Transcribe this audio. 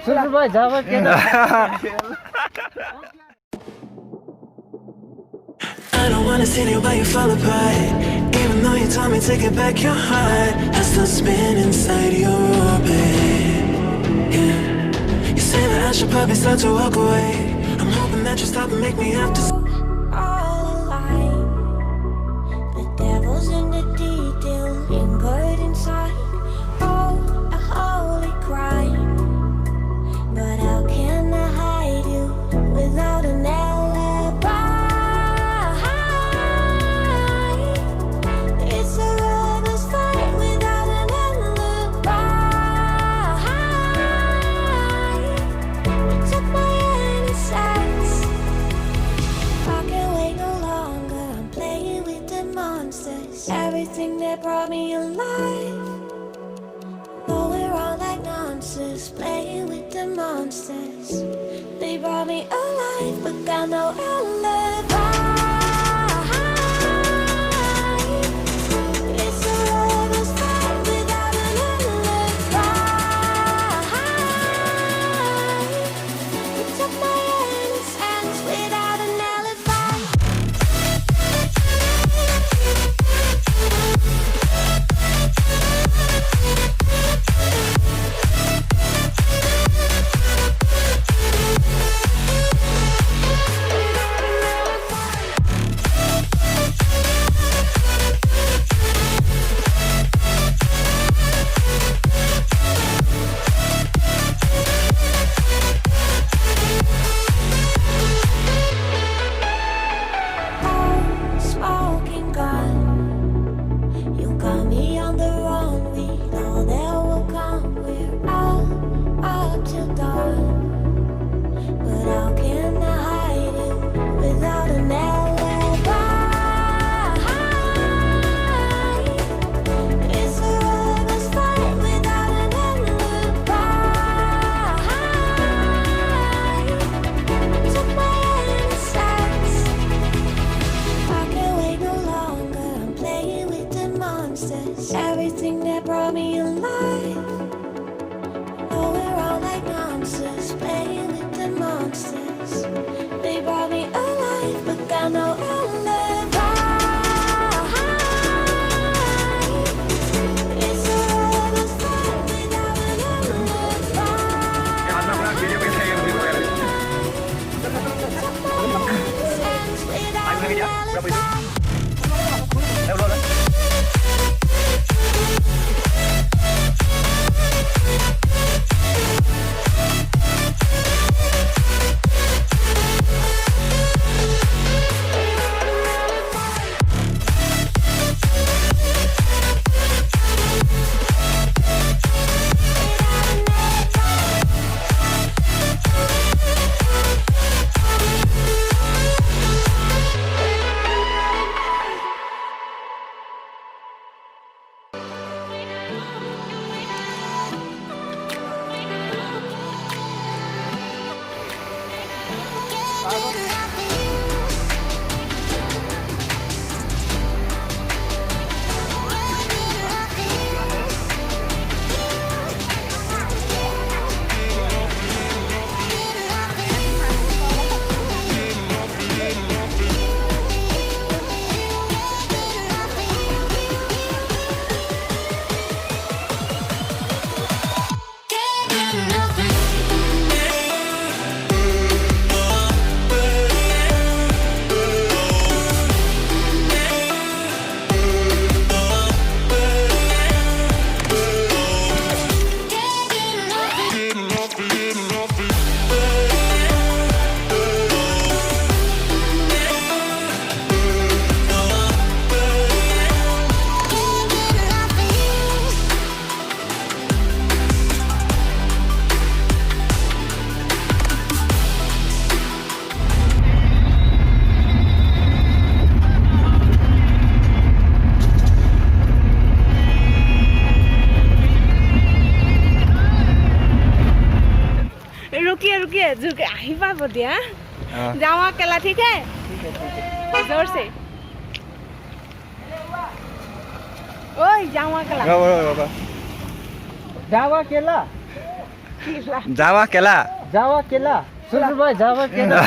सुरु भयो जावा केला I don't wanna see you while you fall apart. Even though you told me to get back your heart, I still spin inside your orbit. Yeah, you say that I should probably start to walk away. I'm hoping that you stop and make me have to. All alive, the devil's in the detail, lingered inside. Oh, a holy crime. But how can I hide you without an alibi? It's a lover's fight without an alibi. You took my innocence. I can't wait no longer. I'm playing with the monsters. Everything that brought me alive. Though we're all like nonsense, playing with the monsters. They brought me alive, but got no alibi. It's a lover's fight without an alibi. You took my innocence without an alibi. Smoking gun, you got me on the run. We know that will come. We're out up till dawn. But how can I hide you without an alibi? It's a lover's fight without an alibi. You took my innocence. I can't wait no longer. I'm playing with the monsters. Everything that brought me alive. Oh, we're all like nonsense. Playing with the monsters. They brought me alive, but got no alibi. It's a lover's fight without an alibi. Innocence without an alibi. रुकिए रुकिए HIPA बोलती है जावा केला ठीक है जोर से ओए जावा केला जावा केला जावा केला जावा केला सुन भाई जावा केला